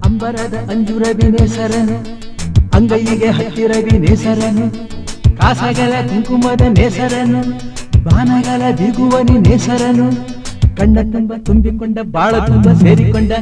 ಅಂಬರದ ಅಂಜುರವಿ ನೇಸರನು, ಅಂಗೈಗೆ ಹತ್ತಿರವಿ ನೇಸರನು, ಕಾಸಗಲ ಕುಂಕುಮದ ನೇಸರನು, ಬಾನಗಲ ಬಿಗುವನಿ ನೇಸರನು, ಕಣ್ಣ ತುಂಬ ತುಂಬಿಕೊಂಡ ಬಾಳ ತುಂಬ ಸೇರಿಕೊಂಡ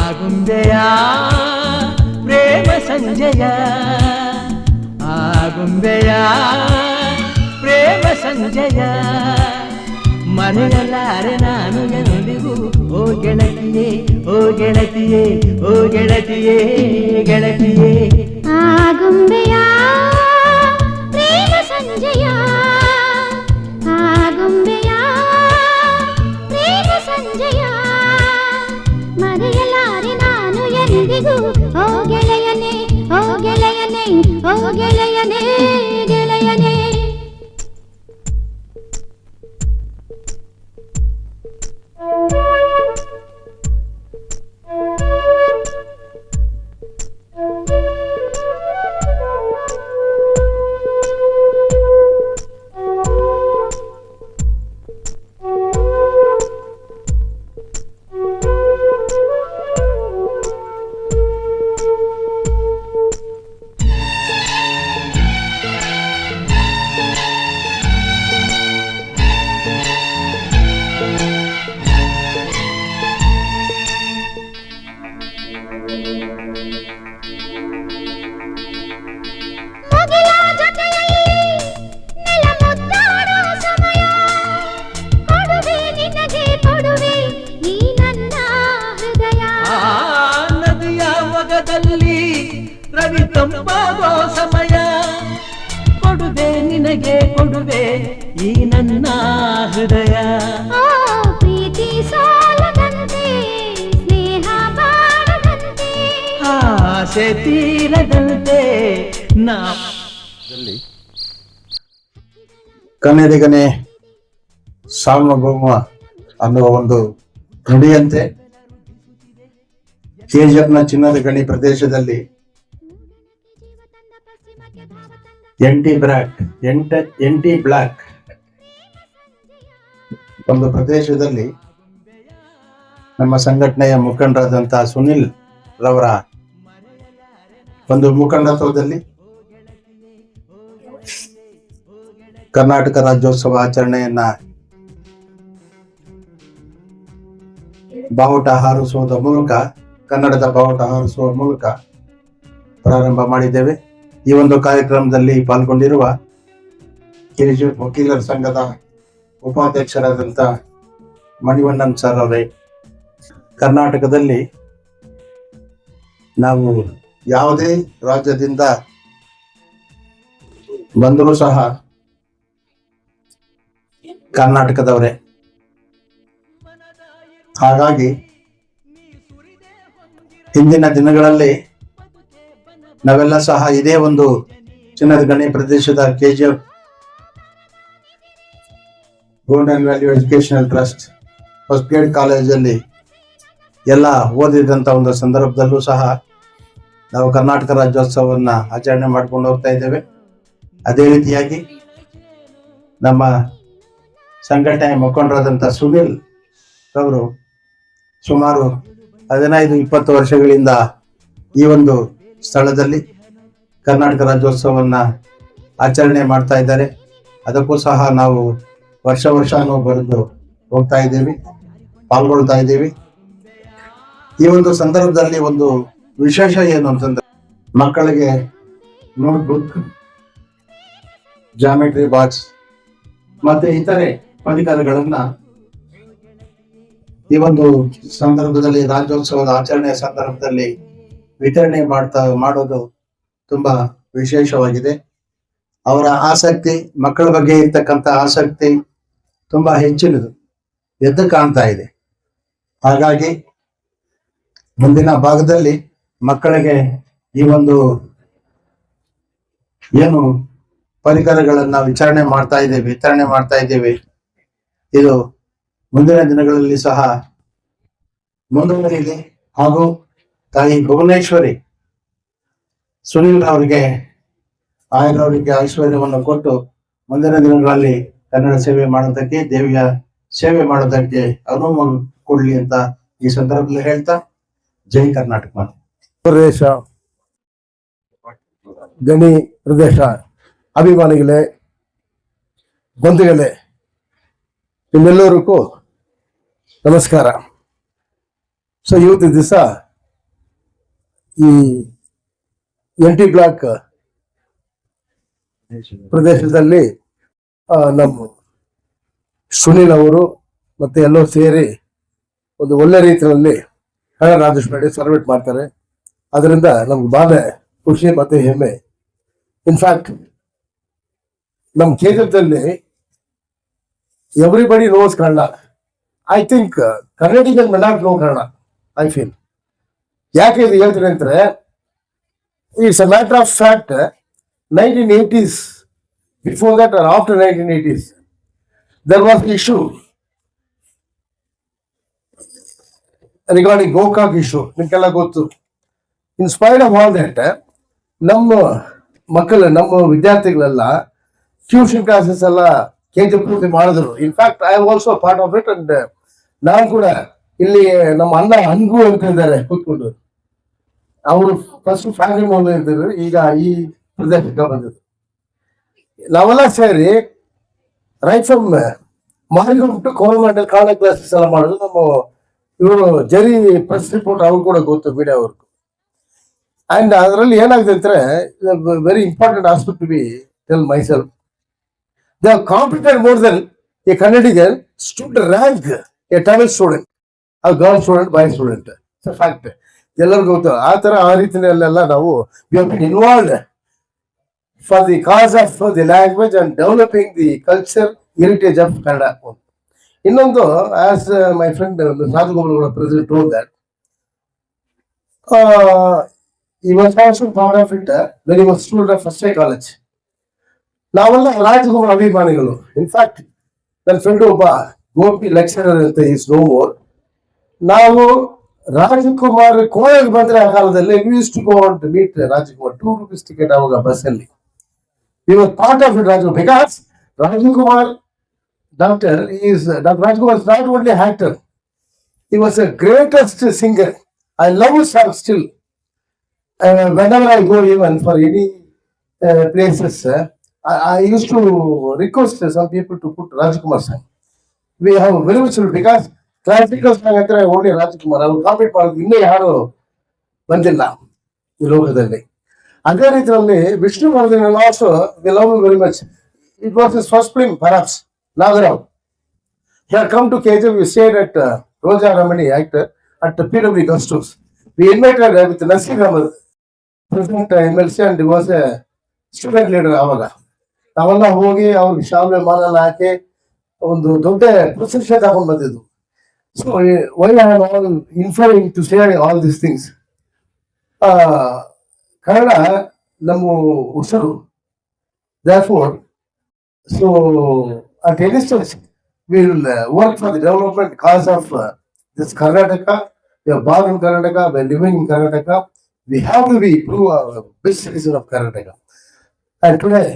ಆಗುಂಬೆಯ ಪ್ರೇಮ ಸಂಜಯ, ಆಗುಂಬೆಯ ಪ್ರೇಮ ಸಂಜಯ, ಮರೆಯಲಾರೆ ನಾನು ಎಂದಿಗೂ ಓ ಗೆಳತಿಯೇ, ಓ ಗೆಳತಿಯೇ, ಓ ಗೆಳತಿಯೇ, ಗೆಳತಿಯೇ. ಆಗುಂಬೆಯ ಪ್ರೇಮ ಸಂಜಯ, ಆಗುಂಬೆಯ ಪ್ರೇಮ ಸಂಜಯ, ಮರೆಯಲಾರೆ ನಾನು ಎಂದಿಗೂ ಓ ಗೆಳೆಯನೇ, ಓ ಗೆಳೆಯನೇ, ಓ ಗೆಳೆಯನೇ, ಗೆಳೆಯನೇ. ರವಿ ತಂಪಾಗೋ ಸಮಯ ಕೊಡುವೆ ನಿನಗೆ, ಕೊಡುವೆ ಈ ನನ್ನ ಹೃದಯ. ಪ್ರೀತಿ ಸಾಲದಂತೆ, ಸ್ನೇಹ ಬಾಳದಂತೆ, ಆಸೆ ತೀರದಂತೆ ನಾ ಕನ್ನಡಿಗನೇ ಸಾರ್ವಭೌಮ ಅನ್ನುವ ಒಂದು ನುಡಿಯಂತೆ ಕೆಜಿಎಫ್ನ ಚಿನ್ನದ ಗಣಿ ಪ್ರದೇಶದಲ್ಲಿ ಎಂಟಿ ಬ್ಲಾಕ್ ಒಂದು ಪ್ರದೇಶದಲ್ಲಿ ನಮ್ಮ ಸಂಘಟನೆಯ ಮುಖಂಡರಾದಂತಹ ಸುನಿಲ್ ರವರ ಒಂದು ಮುಖಂಡತ್ವದಲ್ಲಿ ಕರ್ನಾಟಕ ರಾಜ್ಯೋತ್ಸವ ಆಚರಣೆಯನ್ನ ಬಾವುಟ ಹಾರಿಸುವುದರ ಮೂಲಕ, ಕನ್ನಡದ ಬಾವುಟ ಹಾರಿಸುವ ಮೂಲಕ ಪ್ರಾರಂಭ ಮಾಡಿದ್ದೇವೆ. ಈ ಒಂದು ಕಾರ್ಯಕ್ರಮದಲ್ಲಿ ಪಾಲ್ಗೊಂಡಿರುವ ಕೆಜಿಎಫ್ ವಕೀಲರ ಸಂಘದ ಉಪಾಧ್ಯಕ್ಷರಾದಂಥ ಮಣಿವಣ್ಣನ್ ಸರ್ ಅವರೇ, ಕರ್ನಾಟಕದಲ್ಲಿ ನಾವು ಯಾವುದೇ ರಾಜ್ಯದಿಂದ ಬಂದರೂ ಸಹ ಕರ್ನಾಟಕದವರೇ. ಹಾಗಾಗಿ ಹಿಂದಿನ ದಿನಗಳಲ್ಲಿ ನಾವೆಲ್ಲ ಸಹ ಇದೇ ಒಂದು ಚಿನ್ನದ ಗಣಿ ಪ್ರದೇಶದ KGF golden value educational trust first grade ಕಾಲೇಜಲ್ಲಿ ಎಲ್ಲ ಓದಿದಂಥ ಒಂದು ಸಂದರ್ಭದಲ್ಲೂ ಸಹ ನಾವು ಕರ್ನಾಟಕ ರಾಜ್ಯೋತ್ಸವವನ್ನು ಆಚರಣೆ ಮಾಡ್ಕೊಂಡು ಹೋಗ್ತಾ ಇದ್ದೇವೆ. ಅದೇ ರೀತಿಯಾಗಿ ನಮ್ಮ ಸಂಘಟನೆಯ ಮುಖಂಡರಾದಂಥ ಸುನಿಲ್ ಅವರು ಸುಮಾರು 15-20 ವರ್ಷಗಳಿಂದ ಈ ಒಂದು ಸ್ಥಳದಲ್ಲಿ ಕರ್ನಾಟಕ ರಾಜ್ಯೋತ್ಸವವನ್ನು ಆಚರಣೆ ಮಾಡ್ತಾ ಇದ್ದಾರೆ. ಅದಕ್ಕೂ ಸಹ ನಾವು ವರ್ಷ ಬರೆದು ಹೋಗ್ತಾ ಇದ್ದೀವಿ, ಪಾಲ್ಗೊಳ್ತಾ ಇದ್ದೀವಿ. ಈ ಒಂದು ಸಂದರ್ಭದಲ್ಲಿ ಒಂದು ವಿಶೇಷ ಏನು ಅಂತಂದ್ರೆ, ಮಕ್ಕಳಿಗೆ ನೋಟ್ಬುಕ್, ಜಾಮೆಟ್ರಿ ಬಾಕ್ಸ್ ಮತ್ತೆ ಇತರೆ ಪರಿಕರಗಳನ್ನ ಈ ಒಂದು ಸಂದರ್ಭದಲ್ಲಿ, ರಾಜ್ಯೋತ್ಸವದ ಆಚರಣೆಯ ಸಂದರ್ಭದಲ್ಲಿ ವಿತರಣೆ ಮಾಡೋದು ತುಂಬಾ ವಿಶೇಷವಾಗಿದೆ. ಅವರ ಆಸಕ್ತಿ, ಮಕ್ಕಳ ಬಗ್ಗೆ ಇರ್ತಕ್ಕಂಥ ಆಸಕ್ತಿ ತುಂಬಾ ಹೆಚ್ಚಿನದು ಎದ್ದು ಕಾಣ್ತಾ ಇದೆ. ಹಾಗಾಗಿ ಮುಂದಿನ ಭಾಗದಲ್ಲಿ ಮಕ್ಕಳಿಗೆ ಈ ಒಂದು ಏನು ಪರಿಕರಗಳನ್ನ ವಿತರಣೆ ಮಾಡ್ತಾ ಇದ್ದೇವೆ ಇದು ಮುಂದಿನ ದಿನಗಳಲ್ಲಿ ಸಹ ಮುಂದುವರಿಯಲಿ ಹಾಗೂ ತಾಯಿ ಭುವನೇಶ್ವರಿ ಸುನೀಲ್ ಅವರಿಗೆ ಆಯರವರಿಗೆ ಐಶ್ವರ್ಯವನ್ನು ಕೊಟ್ಟು ಮುಂದಿನ ದಿನಗಳಲ್ಲಿ ಕನ್ನಡ ಸೇವೆ ಮಾಡೋದಕ್ಕೆ, ದೇವಿಯ ಸೇವೆ ಮಾಡೋದಕ್ಕೆ ಅನುವು ಕೊಡ್ಲಿ ಅಂತ ಈ ಸಂದರ್ಭದಲ್ಲಿ ಹೇಳ್ತಾ ಜೈ ಕರ್ನಾಟಕ. ಪ್ರದೇಶ ಗಣಿ ಪ್ರದೇಶ ಅಭಿಮಾನಿಗಳೇ, ಬಂಧುಗಳೇ, ನಿಮ್ಮೆಲ್ಲರಿಗೂ ನಮಸ್ಕಾರ. ಸೊ ಇವತ್ತು ದಿವಸ ಈ NT ಬ್ಲಾಕ್ ಪ್ರದೇಶದಲ್ಲಿ ನಮ್ಮ ಸುನೀಲ್ ಅವರು ಮತ್ತೆ ಎಲ್ಲರೂ ಸೇರಿ ಒಂದು ಒಳ್ಳೆ ರೀತಿಯಲ್ಲಿ ಕನ್ನಡ ರಾಜ್ಯೋತ್ಸವ ಸೆಲೆಬ್ರೇಟ್ ಮಾಡ್ತಾರೆ. ಅದರಿಂದ ನಮ್ಗೆ ಬಹಳ ಖುಷಿ ಮತ್ತೆ ಹೆಮ್ಮೆ. ಇನ್ಫ್ಯಾಕ್ಟ್ ನಮ್ಮ ಕೇಂದ್ರದಲ್ಲಿ everybody knows Kannada. I think Kannadigan not know Kannada, I feel. ಯಾಕೆ ಇದು ಹೇಳ್ತೀನಿ ಅಂದ್ರೆ, it's a matter of fact. 1980s, before that or after 1980s, there was an issue regarding Gokak issue. ನಿಮ್ಗೆಲ್ಲ ಗೊತ್ತು. In spite of all that, ನಮ್ಮ ಮಕ್ಕಳು, ನಮ್ಮ ವಿದ್ಯಾರ್ಥಿಗಳೆಲ್ಲ tuition classes ಎಲ್ಲ ಕೇಂದ್ರ ಪೂರ್ತಿ ಮಾಡಿದ್ರು. In fact I also part of it. And ನಾನು ಕೂಡ ಇಲ್ಲಿ ನಮ್ಮ ಅಣ್ಣ ಅನ್ಗು ಅಂತ ಇದ್ದಾರೆ ಕೂತ್ಕೊಂಡು. ಅವರು ಫಸ್ಟ್ ಫ್ಯಾಮಿಲಿ ಮೊದಲು ಇದ್ದರು, ಈಗ ಈ ಪ್ರದೇಶಕ್ಕೆ ಬಂದಿದ್ರು. ನಾವೆಲ್ಲ ಸೇರಿ right from Mariguntu to Coromandel Kannada classes ಎಲ್ಲ ಮಾಡಿದ್ರು. ನಮ್ಮ ಇವರು ಜರಿ ಪ್ರೆಸ್ ರಿಪೋರ್ಟ್ ಅವ್ರು ಕೂಡ ಗೊತ್ತು, ಮೀಡಿಯಾ ಅವ್ರಿಗೂ. ಅಂಡ್ ಅದರಲ್ಲಿ ಏನಾಗಿದೆ ಅಂದ್ರೆ, very important aspect to be tell myself. They have competed more than a Kannadigan stood rank a Tamil student, a girl student, boy student. Fact ಎಲ್ಲರಿಗೂ ಗೊತ್ತು. ಆ ರೀತಿಯಲ್ಲೆಲ್ಲ ನಾವು involved for the cause of the language and developing the culture heritage of Kannada. ಇನ್ನೊಂದು, as my friend Rajagopal president told that he was also part of it when he was student of first year college. ನಾವೆಲ್ಲ ರಾಜಕುಮಾರ್ ಅಭಿಮಾನಿಗಳು. In fact ನನ್ನ friend ಒಬ್ಬ Gopi lecturer ಅಂತ is no more. ನಾವು ರಾಜಕುಮಾರ್ ಕೋಣೆಗೆ ಬಂದ್ರೆ ಆ ಕಾಲದಲ್ಲಿ we used to go on to meet Rajkumar. 2 rupees ticket ಅವಾಗ ಬಸ್ಸಲ್ಲಿ. We were part of it, Rajkumar, because Rajkumar, Dr. Rajkumar is not only actor, he was a greatest singer. I love his song still. Whenever I go even for any places, I used to request some people to put Rajkumar song. We have very much, because classical song ಅಂದ್ರೆ only Rajkumar. ಅವರು compete ಮಾಡೋದು ಇನ್ನೂ ಯಾರು ಬಂದಿಲ್ಲ ಈ ಲೋಕದಲ್ಲಿ. ಅದೇ ರೀತಿಯಲ್ಲಿ Vishnuvardhan also we love very much. It was his first film perhaps, Nagarahavu. He had come to KGF. We stayed at Roja Ramani, actor, at PW Guest House. We invited with Nasir Ahmed, present MLC, and he was a student leader ಅವಾಗ. ನಾವೆಲ್ಲ ಹೋಗಿ ಅವ್ರಿಗೆ ಶಾಲೆ ಮಾಲೆಲ್ಲ ಹಾಕಿ ಒಂದು ದೊಡ್ಡ ಪ್ರಶಂಸೆ ತಗೊಂಡು ಬಂದಿದ್ದು. So why I am all informing to say all these things. Kannada ನಮ್ಮ ಉಸಿರು. Therefore, so at any stage, we will work for the development cause of this Karnataka. We are born in Karnataka, we are living in Karnataka. We have to be prove our best citizen of Karnataka. And today,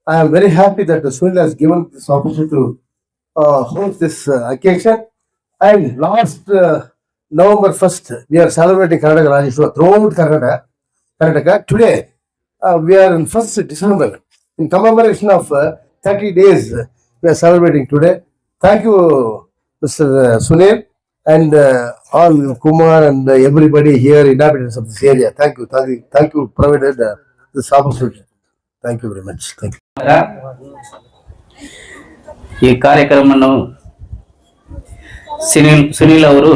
I am very happy that the Sunil has given this opportunity to host this occasion. And last November 1st, we are celebrating Karnataka Rajyotsava throughout Karnataka. Today, we are in 1st December. In commemoration of 30 days, we are celebrating today. Thank you, Mr. Sunil, and all Kumar and everybody here, inhabitants of this area. Thank you, provided this opportunity. Thank you very much. Thank you. ಈ ಕಾರ್ಯಕ್ರಮವನ್ನು ಸುನೀಲ್ ಅವರು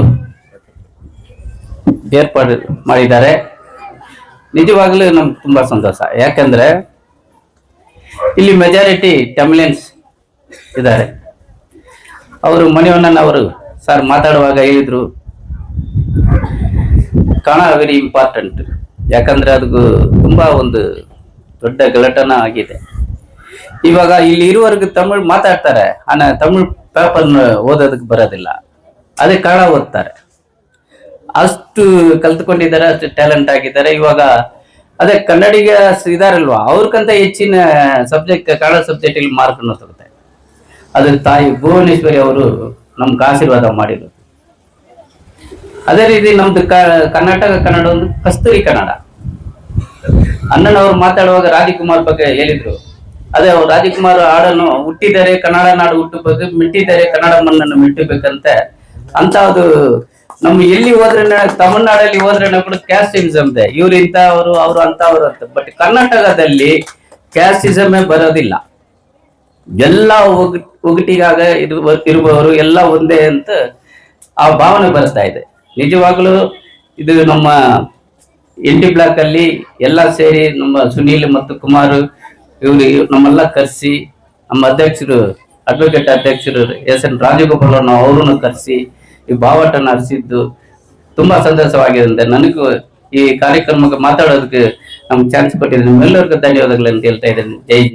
ಏರ್ಪಾಡು ಮಾಡಿದ್ದಾರೆ. ನಿಜವಾಗ್ಲೂ ನಮ್ಗೆ ತುಂಬಾ ಸಂತೋಷ. ಯಾಕಂದ್ರೆ ಇಲ್ಲಿ ಮೆಜಾರಿಟಿ ತಮಿಳಿಯನ್ಸ್ ಇದ್ದಾರೆ. ಅವರು ಮಣಿವಣ್ಣನ್ ಅವರು ಸರ್ ಮಾತಾಡುವಾಗ ಹೇಳಿದ್ರು, ಕನ್ನಡ ವೆರಿ ಇಂಪಾರ್ಟೆಂಟ್. ಯಾಕಂದ್ರೆ ಅದಕ್ಕೂ ತುಂಬಾ ಒಂದು ದೊಡ್ಡ ಗಲಾಟನ ಆಗಿದೆ. ಇವಾಗ ಇಲ್ಲಿ ಇರುವವರೆಗೂ ತಮಿಳ್ ಮಾತಾಡ್ತಾರೆ, ತಮಿಳ್ ಪೇಪರ್ ಓದೋದಕ್ಕೆ ಬರೋದಿಲ್ಲ, ಅದೇ ಕನ್ನಡ ಓದ್ತಾರೆ. ಅಷ್ಟು ಕಲ್ತ್ಕೊಂಡಿದ್ದಾರೆ, ಅಷ್ಟು ಟ್ಯಾಲೆಂಟ್ ಆಗಿದ್ದಾರೆ. ಇವಾಗ ಅದೇ ಕನ್ನಡಿಗ ಇದಾರಲ್ವಾ, ಅವ್ರಿಗಂತ ಹೆಚ್ಚಿನ ಸಬ್ಜೆಕ್ಟ್ ಕನ್ನಡ ಸಬ್ಜೆಕ್ಟ್ ಇಲ್ಲಿ ಮಾರ್ಕ್ ಅನ್ನು ತಗುತ್ತೆ. ಅದ್ರ ತಾಯಿ ಭುವನೇಶ್ವರಿ ಅವರು ನಮ್ಗೆ ಆಶೀರ್ವಾದ ಮಾಡಿರೋದು. ಅದೇ ರೀತಿ ನಮ್ದು ಕರ್ನಾಟಕ ಕನ್ನಡ ಒಂದು ಕಸ್ತೂರಿ ಕನ್ನಡ. ಅಣ್ಣನವರು ಮಾತಾಡುವಾಗ ರಾಜ್ಕುಮಾರ್ ಬಗ್ಗೆ ಹೇಳಿದ್ರು. ಅದೇ ಅವ್ರು ರಾಜ್ಕುಮಾರ್ ಹಾಡನ್ನು ಹುಟ್ಟಿದರೆ ಕನ್ನಡ ನಾಡು ಹುಟ್ಟಬೇಕು, ಮಿಟ್ಟಿದರೆ ಕನ್ನಡ ಮಣ್ಣನ್ನು ಮಿಟ್ಟಬೇಕಂತೆ ಅಂತ. ಅದು ನಮ್ಮ ಎಲ್ಲಿ ಹೋದ್ರೆ ತಮಿಳ್ನಾಡಲ್ಲಿ ಹೋದ್ರೆ ಕೂಡ ಕ್ಯಾಸ್ಟಿಸಮ್ ಇದೆ, ಇವ್ರು ಇಂಥವ್ರು ಅವ್ರು ಅಂತವ್ರು ಅಂತ. ಬಟ್ ಕರ್ನಾಟಕದಲ್ಲಿ ಕ್ಯಾಸ್ಟಿಸಮೇ ಬರೋದಿಲ್ಲ, ಎಲ್ಲ ಒಗಟಿಗಾಗ ಇರುವವರು ಎಲ್ಲ ಒಂದೇ ಅಂತ ಆ ಭಾವನೆ ಬರ್ತಾ ಇದೆ. ನಿಜವಾಗ್ಲೂ ಇದು ನಮ್ಮ NT ಬ್ಲಾಕ್ ಅಲ್ಲಿ ಎಲ್ಲ ಸೇರಿ ನಮ್ಮ ಸುನೀಲ್ ಮತ್ತು ಕುಮಾರ್ ಇವ್ರು ನಮ್ಮೆಲ್ಲ ಕರೆಸಿ, ನಮ್ಮ ಅಧ್ಯಕ್ಷರು ಅಡ್ವೊಕೇಟ್ ಅಧ್ಯಕ್ಷರು SN ರಾಜಗೋಪಾಲ್ ಅವ್ರನ್ನು ಕರೆಸಿ ಈ ಬಾವಟನ ಹರಿಸಿದ್ದು ತುಂಬಾ ಸಂತೋಷವಾಗಿದೆ. ನನಗೂ ಈ ಕಾರ್ಯಕ್ರಮಕ್ಕೆ ಮಾತಾಡೋದಕ್ಕೆ ನಮ್ಗೆ ಚಾನ್ಸ್ ಕೊಟ್ಟಿದ್ದೀನಿ. ನಿಮ್ಮೆಲ್ಲರಿಗೂ ಧನ್ಯವಾದಗಳು ಅಂತ ಹೇಳ್ತಾ ಇದ್ದೇನೆ. ಜೈ